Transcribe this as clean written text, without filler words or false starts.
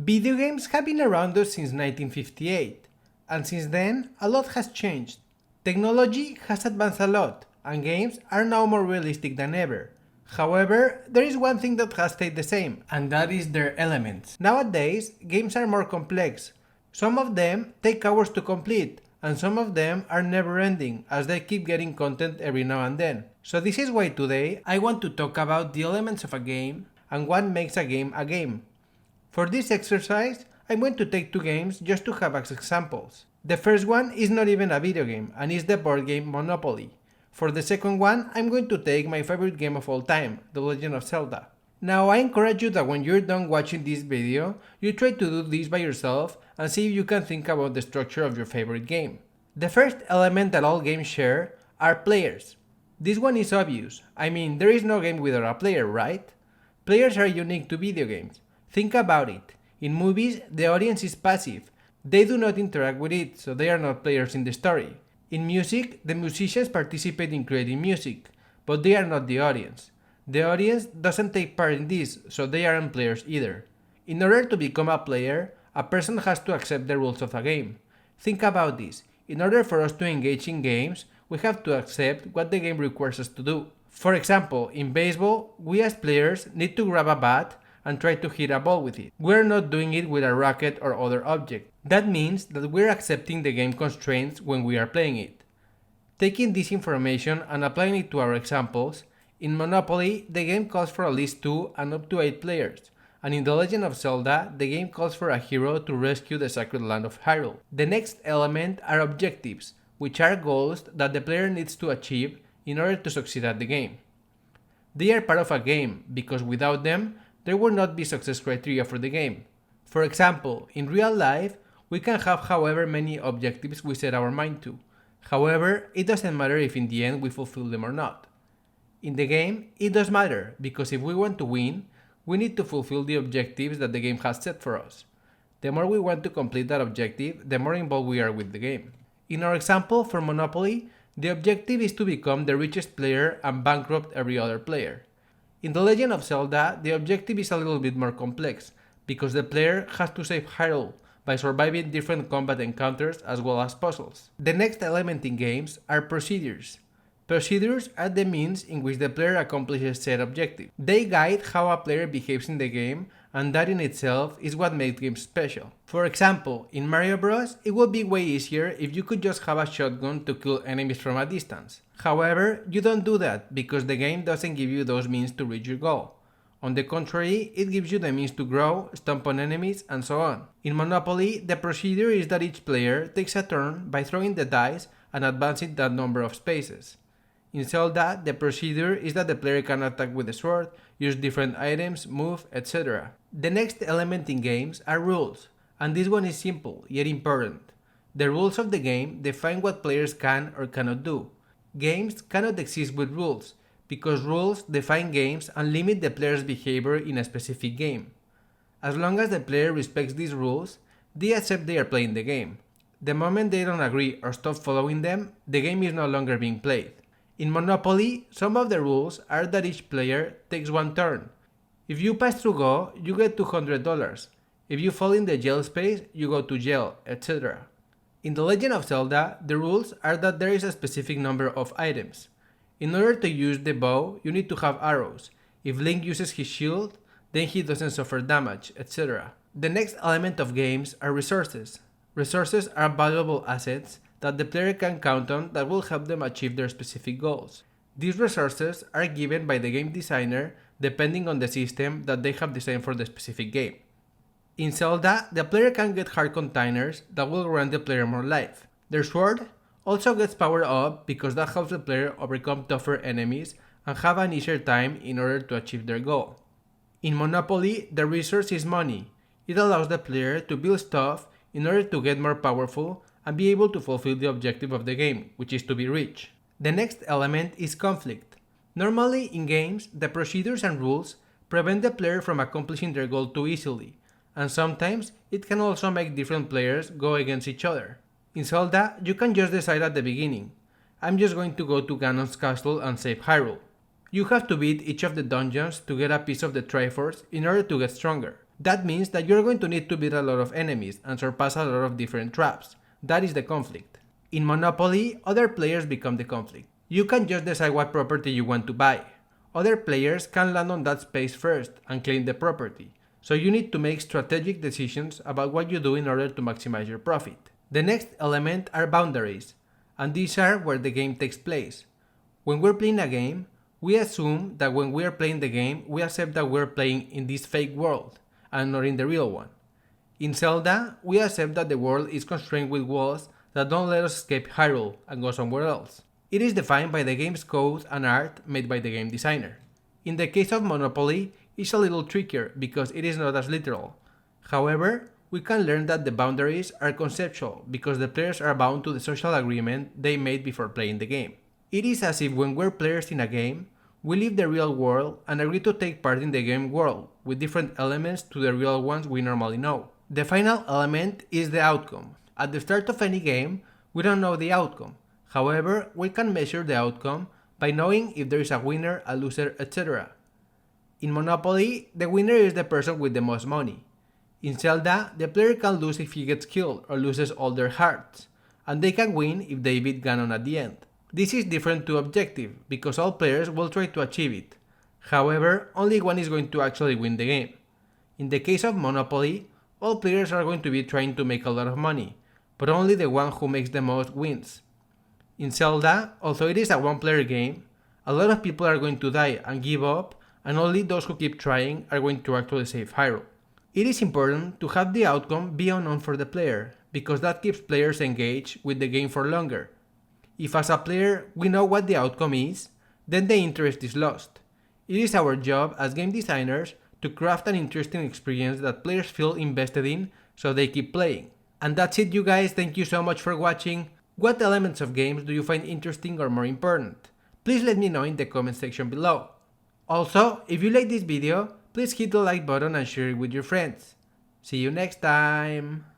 Video games have been around us since 1958, and since then, a lot has changed. Technology has advanced a lot, and games are now more realistic than ever. However, there is one thing that has stayed the same, and that is their elements. Nowadays, games are more complex. Some of them take hours to complete, and some of them are never ending, as they keep getting content every now and then. So this is why today I want to talk about the elements of a game and what makes a game a game. For this exercise, I'm going to take two games just to have as examples. The first one is not even a video game, and is the board game Monopoly. For the second one, I'm going to take my favorite game of all time, The Legend of Zelda. Now I encourage you that when you're done watching this video, you try to do this by yourself and see if you can think about the structure of your favorite game. The first element that all games share are players. This one is obvious, I mean there is no game without a player, right? Players are unique to video games. Think about it. In movies, the audience is passive. They do not interact with it, so they are not players in the story. In music, the musicians participate in creating music, but they are not the audience. The audience doesn't take part in this, so they aren't players either. In order to become a player, a person has to accept the rules of a game. Think about this. In order for us to engage in games, we have to accept what the game requires us to do. For example, in baseball, we as players need to grab a bat and try to hit a ball with it. We're not doing it with a racket or other object. That means that we're accepting the game constraints when we are playing it. Taking this information and applying it to our examples, in Monopoly, the game calls for at least 2 and up to 8 players, and in The Legend of Zelda, the game calls for a hero to rescue the Sacred Land of Hyrule. The next element are objectives, which are goals that the player needs to achieve in order to succeed at the game. They are part of a game, because without them, there will not be success criteria for the game. For example, in real life, we can have however many objectives we set our mind to. However, it doesn't matter if in the end we fulfill them or not. In the game, it does matter, because if we want to win, we need to fulfill the objectives that the game has set for us. The more we want to complete that objective, the more involved we are with the game. In our example for Monopoly, the objective is to become the richest player and bankrupt every other player. In The Legend of Zelda, the objective is a little bit more complex, because the player has to save Hyrule by surviving different combat encounters as well as puzzles. The next element in games are procedures. Procedures are the means in which the player accomplishes said objective. They guide how a player behaves in the game, and that in itself is what makes games special. For example, in Mario Bros, it would be way easier if you could just have a shotgun to kill enemies from a distance. However, you don't do that because the game doesn't give you those means to reach your goal. On the contrary, it gives you the means to grow, stomp on enemies, and so on. In Monopoly, the procedure is that each player takes a turn by throwing the dice and advancing that number of spaces. In Zelda, the procedure is that the player can attack with the sword, use different items, move, etc. The next element in games are rules, and this one is simple, yet important. The rules of the game define what players can or cannot do. Games cannot exist with rules, because rules define games and limit the player's behavior in a specific game. As long as the player respects these rules, they accept they are playing the game. The moment they don't agree or stop following them, the game is no longer being played. In Monopoly, some of the rules are that each player takes one turn. If you pass through Go, you get $200. If you fall in the jail space, you go to jail, etc. In The Legend of Zelda, the rules are that there is a specific number of items. In order to use the bow, you need to have arrows. If Link uses his shield, then he doesn't suffer damage, etc. The next element of games are resources. Resources are valuable assets that the player can count on that will help them achieve their specific goals. These resources are given by the game designer depending on the system that they have designed for the specific game. In Zelda, the player can get heart containers that will grant the player more life. Their sword also gets powered up because that helps the player overcome tougher enemies and have an easier time in order to achieve their goal. In Monopoly, the resource is money. It allows the player to build stuff in order to get more powerful and be able to fulfill the objective of the game, which is to be rich. The next element is conflict. Normally in games, the procedures and rules prevent the player from accomplishing their goal too easily, and sometimes it can also make different players go against each other. In Zelda, you can just decide at the beginning, I'm just going to go to Ganon's castle and save Hyrule. You have to beat each of the dungeons to get a piece of the Triforce in order to get stronger. That means that you're going to need to beat a lot of enemies and surpass a lot of different traps. That is the conflict. In Monopoly, other players become the conflict. You can just decide what property you want to buy. Other players can land on that space first and claim the property, so you need to make strategic decisions about what you do in order to maximize your profit. The next element are boundaries, and these are where the game takes place. When we're playing a game, we assume that when we are playing the game, we accept that we're playing in this fake world, and not in the real one. In Zelda, we accept that the world is constrained with walls that don't let us escape Hyrule and go somewhere else. It is defined by the game's code and art made by the game designer. In the case of Monopoly, it's a little trickier because it is not as literal. However, we can learn that the boundaries are conceptual because the players are bound to the social agreement they made before playing the game. It is as if when we're players in a game, we leave the real world and agree to take part in the game world, with different elements to the real ones we normally know. The final element is the outcome. At the start of any game, we don't know the outcome. However, we can measure the outcome by knowing if there is a winner, a loser, etc. In Monopoly, the winner is the person with the most money. In Zelda, the player can lose if he gets killed or loses all their hearts, and they can win if they beat Ganon at the end. This is different to objective, because all players will try to achieve it. However, only one is going to actually win the game. In the case of Monopoly, all players are going to be trying to make a lot of money, but only the one who makes the most wins. In Zelda, although it is a one-player game, a lot of people are going to die and give up, and only those who keep trying are going to actually save Hyrule. It is important to have the outcome be unknown for the player, because that keeps players engaged with the game for longer. If as a player we know what the outcome is, then the interest is lost. It is our job as game designers to craft an interesting experience that players feel invested in so they keep playing. And that's it, you guys. Thank you so much for watching. What elements of games do you find interesting or more important? Please let me know in the comment section below. Also, if you like this video, please hit the like button and share it with your friends. See you next time!